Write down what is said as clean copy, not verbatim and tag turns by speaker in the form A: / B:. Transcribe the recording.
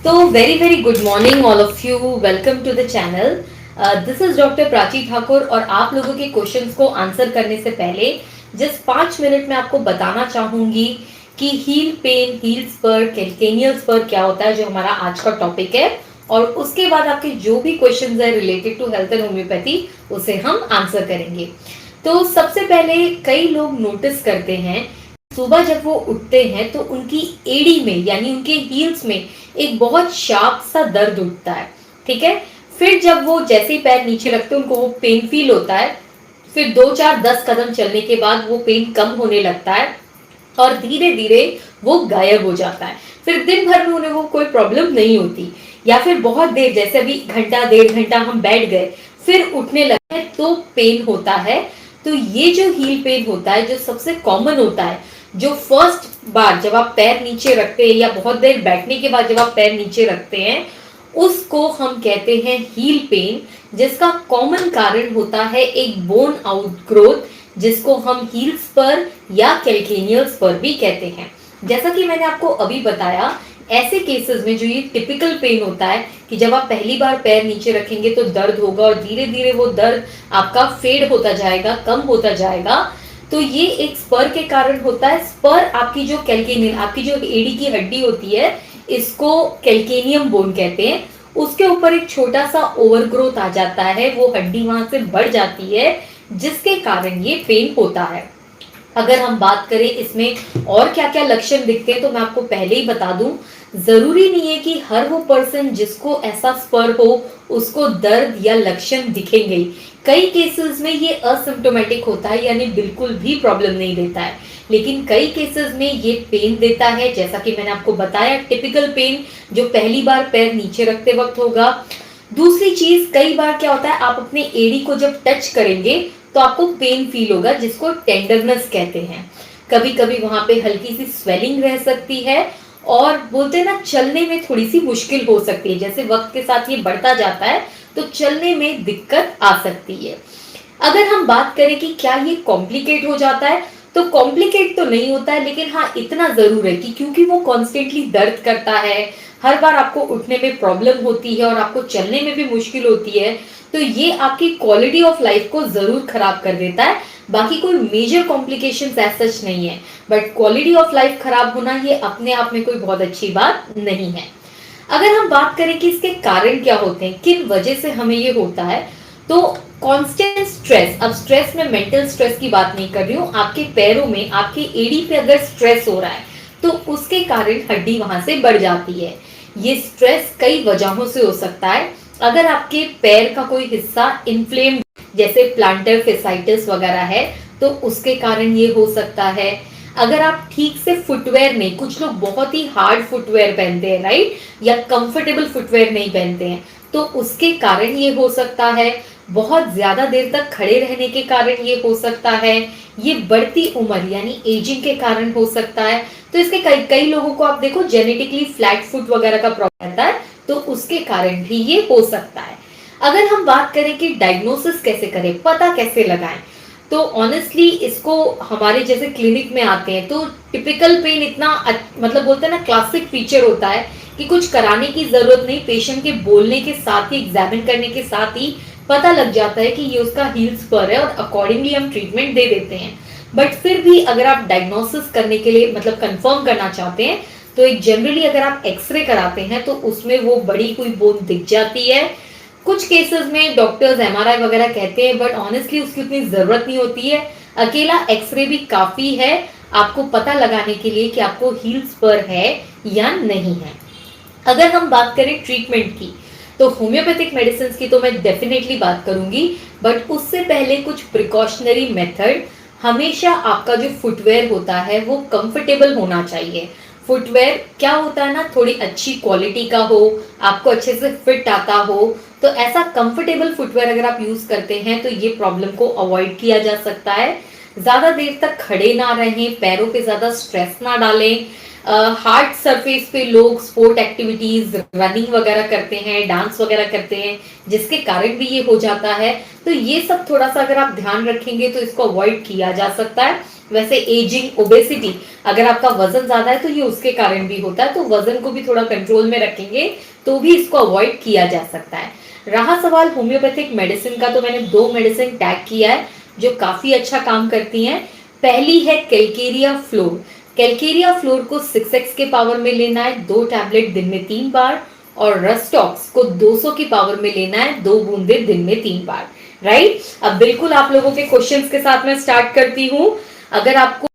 A: तो very good morning all of you, welcome to the channel. This is doctor Prachi Thakur और आप लोगों के क्वेश्चंस को आंसर करने से पहले जस्ट 5 मिनट में आपको बताना चाहूंगी कि heel pain, heel spur, calcaneal spur क्या होता है, जो हमारा आज का टॉपिक है। और उसके बाद आपके जो भी क्वेश्चंस है related to health and homeopathy उसे हम आंसर करेंगे। तो सबसे पहले कई लोग नोटिस करते हैं सुबह जब वो उठते हैं तो उनकी एड़ी में यानी उनके हील्स में एक बहुत शार्प सा दर्द उठता है। ठीक है, फिर जब वो जैसे ही पैर नीचे रखते हैं उनको वो पेन फील होता है। फिर 2 4 10 कदम चलने के बाद वो पेन कम होने लगता है और धीरे धीरे वो गायब हो जाता है। फिर दिन भर में उन्हें वो कोई प्रॉब्लम नहीं होती, या फिर बहुत देर जैसे अभी घंटा 1.5 घंटा हम बैठ गए फिर उठने लगे तो पेन होता है। तो ये जो हील पेन होता है, जो सबसे कॉमन होता है, जो फर्स्ट बार जब आप पैर नीचे रखते हैं या बहुत देर बैठने के बाद जब आप पैर नीचे रखते हैं उसको हम कहते हैं हील पेन, जिसका कॉमन कारण होता है एक बोन आउटग्रोथ, जिसको हम हील स्पर या कैल्केनियल स्पर भी कहते हैं। जैसा कि मैंने आपको अभी बताया, ऐसे केसेस में जो ये टिपिकल पेन होता है कि जब आप पहली बार पैर नीचे रखेंगे तो दर्द होगा और धीरे धीरे वो दर्द आपका फेड होता जाएगा, कम होता जाएगा, तो ये एक स्पर के कारण होता है। स्पर आपकी जो कैल्केनियल, आपकी जो एड़ी की हड्डी होती है, इसको कैल्केनियम बोन कहते हैं, उसके ऊपर एक छोटा सा ओवरग्रोथ आ जाता है, वो हड्डी वहां से बढ़ जाती है, जिसके कारण ये पेन होता है। अगर हम बात करें इसमें और क्या क्या लक्षण दिखते हैं तो मैं आपको पहले ही बता दूं, जरूरी नहीं है कि हर वो पर्सन जिसको ऐसा स्पर हो उसको दर्द या लक्षण दिखेंगे। कई केसेस में ये असिम्प्टोमेटिक होता है, यानी बिल्कुल भी प्रॉब्लम नहीं देता है, लेकिन कई केसेस में ये पेन देता है, जैसा कि मैंने आपको बताया टिपिकल पेन जो पहली बार पैर नीचे रखते वक्त होगा। दूसरी चीज, कई बार क्या होता है, आप अपने एड़ी को जब टच करेंगे तो आपको पेन फील होगा, जिसको टेंडरनेस कहते हैं। कभी कभी वहां पे हल्की सी स्वेलिंग रह सकती है और बोलते हैं ना, चलने में थोड़ी सी मुश्किल हो सकती है। जैसे वक्त के साथ ये बढ़ता जाता है तो चलने में दिक्कत आ सकती है। अगर हम बात करें कि क्या ये कॉम्प्लिकेट हो जाता है, तो कॉम्प्लिकेट तो नहीं होता है, लेकिन हाँ इतना जरूर है कि क्योंकि वो कॉन्स्टेंटली दर्द करता है, हर बार आपको उठने में प्रॉब्लम होती है और आपको चलने में भी मुश्किल होती है, तो ये आपकी क्वालिटी ऑफ लाइफ को जरूर खराब कर देता है। बाकी कोई मेजर कॉम्प्लिकेशंस ऐसा सच नहीं है, बट क्वालिटी ऑफ लाइफ खराब होना ये अपने आप में कोई बहुत अच्छी बात नहीं है। अगर हम बात करें कि इसके कारण क्या होते हैं, किन वजह से हमें ये होता है, तो कांस्टेंट स्ट्रेस, अब स्ट्रेस में मेंटल स्ट्रेस की बात नहीं कर रही हूँ, आपके पैरों में, आपके एड़ी पे अगर स्ट्रेस हो रहा है तो उसके कारण हड्डी वहां से बढ़ जाती है। ये स्ट्रेस कई वजहों से हो सकता है। अगर आपके पैर का कोई हिस्सा इन्फ्लेम्ड, जैसे प्लांटर फेसाइटिस वगैरह है, तो उसके कारण ये हो सकता है। अगर आप ठीक से फुटवेयर नहीं, कुछ लोग बहुत ही हार्ड फुटवेयर पहनते हैं राइट, या कंफर्टेबल फुटवेयर नहीं पहनते हैं, तो उसके कारण ये हो सकता है। बहुत ज्यादा देर तक खड़े रहने के कारण ये हो सकता है। ये बढ़ती उम्र यानी एजिंग के कारण हो सकता है। तो इसके कई कई लोगों को आप देखो जेनेटिकली फ्लैट फुट वगैरह का प्रॉब्लम रहता है, तो उसके कारण भी ये हो सकता है। अगर हम बात करें कि डायग्नोसिस कैसे करें, पता कैसे लगाएं, तो ऑनेस्टली इसको हमारे जैसे क्लिनिक में आते हैं तो टिपिकल पेन इतना मतलब बोलते हैं ना, क्लासिक फीचर होता है कि कुछ कराने की जरूरत नहीं, पेशेंट के बोलने के साथ ही, एग्जामिन करने के साथ ही पता लग जाता है कि ये उसका हील स्पर है और अकॉर्डिंगली हम ट्रीटमेंट दे देते हैं। बट फिर भी अगर आप डायग्नोसिस करने के लिए मतलब कंफर्म करना चाहते हैं तो एक जनरली अगर आप एक्सरे कराते हैं तो उसमें वो बड़ी हुई बोन दिख जाती है। कुछ केसेस में डॉक्टर्स एमआरआई वगैरह कहते हैं, बट ऑनेस्टली उसकी उतनी जरूरत नहीं होती है। अकेला एक्सरे भी काफी है आपको पता लगाने के लिए कि आपको हील स्पर है या नहीं है। अगर हम बात करें ट्रीटमेंट की, तो होम्योपैथिक मेडिसिन की तो मैं डेफिनेटली बात करूंगी, बट उससे पहले कुछ प्रिकॉशनरी मेथड, हमेशा आपका जो फुटवेयर होता है वो कंफर्टेबल होना चाहिए। फुटवेयर क्या होता है ना, थोड़ी अच्छी क्वालिटी का हो, आपको अच्छे से फिट आता हो, तो ऐसा कंफर्टेबल फुटवेयर अगर आप यूज करते हैं तो ये प्रॉब्लम को अवॉइड किया जा सकता है। ज्यादा देर तक खड़े ना रहें, पैरों पे ज्यादा स्ट्रेस ना डालें। हार्ड सरफेस पे लोग स्पोर्ट एक्टिविटीज, रनिंग वगैरह करते हैं, डांस वगैरह करते हैं, जिसके कारण भी ये हो जाता है। तो ये सब थोड़ा सा अगर आप ध्यान रखेंगे तो इसको अवॉइड किया जा सकता है। वैसे एजिंग, ओबेसिटी, अगर आपका वजन ज्यादा है तो ये उसके कारण भी होता है, तो वजन को भी थोड़ा कंट्रोल में रखेंगे तो भी इसको अवॉइड किया जा सकता है। रहा सवाल होम्योपैथिक मेडिसिन का, तो मैंने 2 मेडिसिन टैग किया है जो काफी अच्छा काम करती हैं। पहली है कैलकेरिया फ्लोर। कैलकेरिया फ्लोर को 6x के पावर में लेना है, 2 टैबलेट दिन में 3 बार, और रस्टॉक्स को 200 की पावर में लेना है, 2 बूंदे दिन में 3 बार। राइट, अब बिल्कुल आप लोगों के क्वेश्चंस के साथ मैं स्टार्ट करती हूँ। अगर आपको